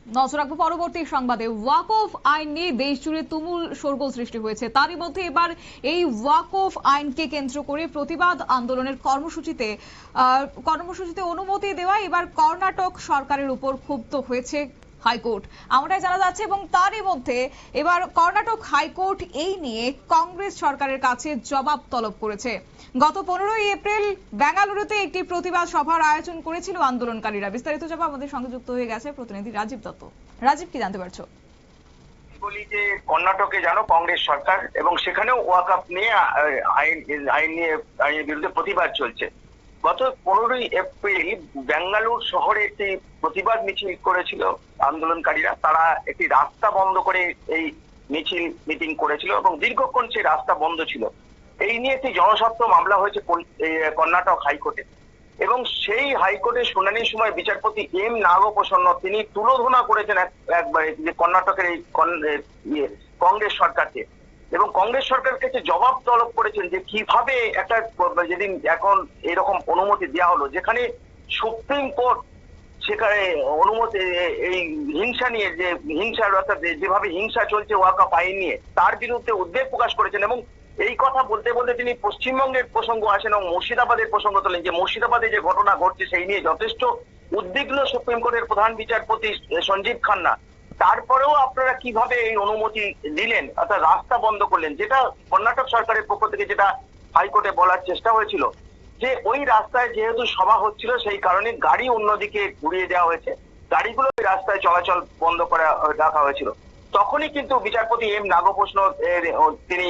নজর রাখবো পরবর্তী সংবাদে। ওয়াকফ আইন নিয়ে দেশ জুড়ে তুমুল শোরগোল সৃষ্টি হয়েছে। তারই মধ্যে এবার এই ওয়াকফ আইনকে কেন্দ্র করে প্রতিবাদ আন্দোলনের কর্মসূচিতে অনুমতি দেওয়া এবার কর্ণাটক সরকারের উপর ক্ষুব্ধ হয়েছে হাইকোর্ট, এমনটাই জানা যাচ্ছে। এবং তারই মধ্যে এবার কর্ণাটক হাইকোর্ট এই নিয়ে কংগ্রেস সরকারের কাছে জবাব তলব করেছে। গত 15ই এপ্রিল বেঙ্গালুরুতে একটি প্রতিবাদ সভার আয়োজন করেছিল আন্দোলনকারীরা। বিস্তারিত জবাব আমাদের সঙ্গে যুক্ত হয়ে গেছে প্রতিনিধি রাজীব দত্ত। রাজীব, কি জানতে পারছো? বলি যে কর্ণাটকে জানো কংগ্রেস সরকার, এবং সেখানেও ওয়াকফ নিয়ে আইনের বিরুদ্ধে প্রতিবাদ চলছে। গত 15ই এপ্রিল বেঙ্গালুরু শহরে একটি প্রতিবাদ মিছিল করেছিল আন্দোলনকারীরা। তারা একটি রাস্তা বন্ধ করে এই মিটিং করেছিল এবং দীর্ঘক্ষণ সেই রাস্তা বন্ধ ছিল। এই নিয়ে একটি জনস্বার্থ মামলা হয়েছে কর্ণাটক হাইকোর্টে, এবং সেই হাইকোর্টের শুনানির সময় বিচারপতি এম নাগপ্রসন্ন তিনি তুলোধনা করেছেন একবারে যে কর্ণাটকের এই কংগ্রেস সরকারকে, এবং কংগ্রেস সরকারের কাছে জবাব তলব করেছেন যে কিভাবে একটা যেদিন এখন এরকম অনুমতি দেওয়া হলো, যেখানে সুপ্রিম কোর্ট সেখানে অনুমতি এই হিংসা নিয়ে যে হিংসার অর্থাৎ যেভাবে হিংসা চলছে ওয়াকফ আইন নিয়ে তার বিরুদ্ধে উদ্বেগ প্রকাশ করেছেন। এবং এই কথা বলতে বলতে তিনি পশ্চিমবঙ্গের প্রসঙ্গ আসেন এবং মুর্শিদাবাদের প্রসঙ্গ তোলেন যে মুর্শিদাবাদে যে ঘটনা ঘটছে সেই নিয়ে যথেষ্ট উদ্বিগ্ন সুপ্রিম কোর্টের প্রধান বিচারপতি সঞ্জীব খান্না। তারপরেও আপনারা কিভাবে এই অনুমতি দিলেন, অর্থাৎ রাস্তা বন্ধ করলেন, যেটা কর্ণাটক সরকারের পক্ষ থেকে যেটা হাইকোর্টে বলার চেষ্টা হয়েছিল যে ওই রাস্তায় যেহেতু সভা হচ্ছিল সেই কারণে গাড়ি অন্যদিকে ঘুরিয়ে দেওয়া হয়েছে, গাড়িগুলো ওই রাস্তায় চলাচল বন্ধ করে রাখা হয়েছিল। তখনই কিন্তু বিচারপতি এম নাগপ্রসন্ন তিনি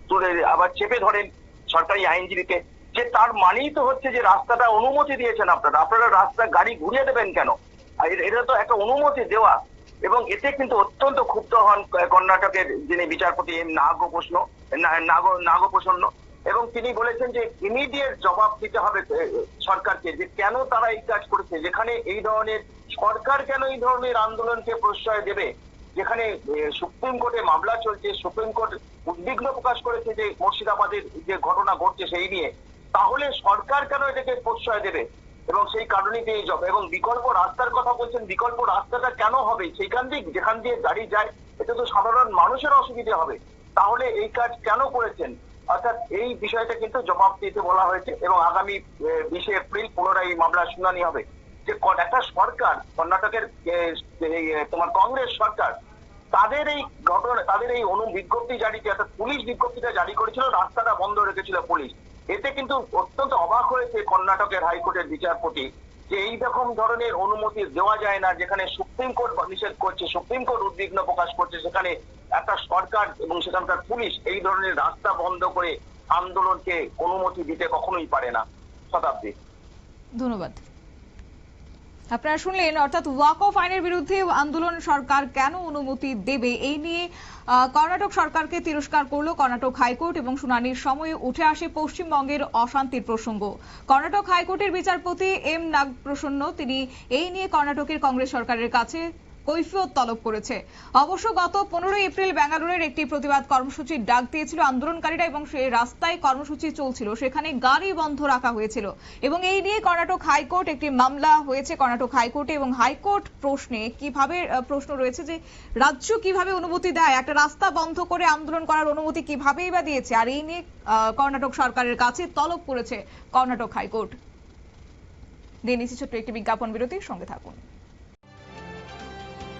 তুলে আবার চেপে ধরেন সরকারি আইনজীবীকে, যে তার মানেই তো হচ্ছে যে রাস্তাটা অনুমতি দিয়েছেন আপনারা রাস্তা গাড়ি ঘুরিয়ে দেবেন কেন? এটা তো একটা অনুমতি দেওয়া। এবং এতে কিন্তু অত্যন্ত ক্ষুব্ধ হন কর্ণাটকের যিনি বিচারপতি এম নাগপ্রসন্ন, এবং তিনি বলেছেন যে ইমিডিয়েট জবাব দিতে হবে সরকারকে যে কেন তারা এই কাজ করেছে, যেখানে এই ধরনের সরকার কেন এই ধরনের আন্দোলনকে প্রশ্রয় দেবে, যেখানে সুপ্রিম কোর্টে মামলা চলছে, সুপ্রিম কোর্ট উদ্বিগ্ন প্রকাশ করেছে যে মুর্শিদাবাদের যে ঘটনা ঘটছে সেই নিয়ে, তাহলে সরকার কেন এটাকে প্রশ্রয় দেবে? এবং সেই কারণেই তিনি এবং বিকল্প রাস্তার কথা বলছেন। বিকল্প রাস্তাটা কেন হবে? সেইখান দিয়ে যেখান দিয়ে গাড়ি যায় এটা তো সাধারণ মানুষের অসুবিধা হবে, তাহলে এই কাজ কেন করেছেন? অর্থাৎ এই বিষয়টা কিন্তু জবাব দিতে বলা হয়েছে, এবং আগামী 20 এপ্রিল পুনরায় এই মামলার শুনানি হবে। যে একটা সরকার কর্ণাটকের তোমার কংগ্রেস সরকার তাদের এই ঘটনা তাদের এই বিজ্ঞপ্তি জারিতে অর্থাৎ পুলিশ বিজ্ঞপ্তিটা জারি করেছিল, রাস্তাটা বন্ধ রেখেছিল পুলিশ। এতে কিন্তু অত্যন্ত অবাক হয়েছে কর্ণাটকের হাইকোর্টের বিচারপতি যে এই রকম ধরনের অনুমতি দেওয়া যায় না, যেখানে সুপ্রিম কোর্ট নিষেধ করছে, সুপ্রিম কোর্ট উদ্বিগ্ন প্রকাশ করছে, সেখানে একটা সরকার এবং সেখানকার পুলিশ এই ধরনের রাস্তা বন্ধ করে আন্দোলনকে অনুমতি দিতে কখনোই পারে না। শতাব্দী, ধন্যবাদ। আপনারা শুনলেন, অর্থাৎ ওয়াকফ আইনের বিরুদ্ধে আন্দোলন সরকার কেন অনুমতি দেবে এই নিয়ে কর্ণাটক সরকারকে তিরস্কার করল কর্ণাটক হাইকোর্ট, এবং শুনানির সময়ে উঠে আসে পশ্চিমবঙ্গের অশান্তির প্রসঙ্গ। কর্ণাটক হাইকোর্টের বিচারপতি এম নাগপ্রসন্ন তিনি এই নিয়ে কর্ণাটকের কংগ্রেস সরকারের কাছে কৈফিয়ত তলব করেছে। অবশ্য গত 15ই এপ্রিল বেঙ্গালুরুর একটি প্রতিবাদ কর্মসূচির ডাক দিয়েছিল আন্দোলনকারীরা, এবং সেই রাস্তায় কর্মসূচি চলছিল, সেখানে গাড়ি বন্ধ রাখা হয়েছিল। এবং এই নিয়ে কর্ণাটক হাইকোর্ট একটি মামলা হয়েছে কর্ণাটক হাইকোর্টে, এবং হাইকোর্ট প্রশ্ন রয়েছে যে রাজ্য কিভাবে অনুমতি দেয়, একটা রাস্তা বন্ধ করে আন্দোলন করার অনুমতি কিভাবেই বা দিয়েছে, আর এই নিয়ে কর্ণাটক সরকারের কাছে তলব করেছে কর্ণাটক হাইকোর্ট। দিয়ে নিচ্ছি ছোট্ট একটি বিজ্ঞাপন বিরতির সঙ্গে থাকুন।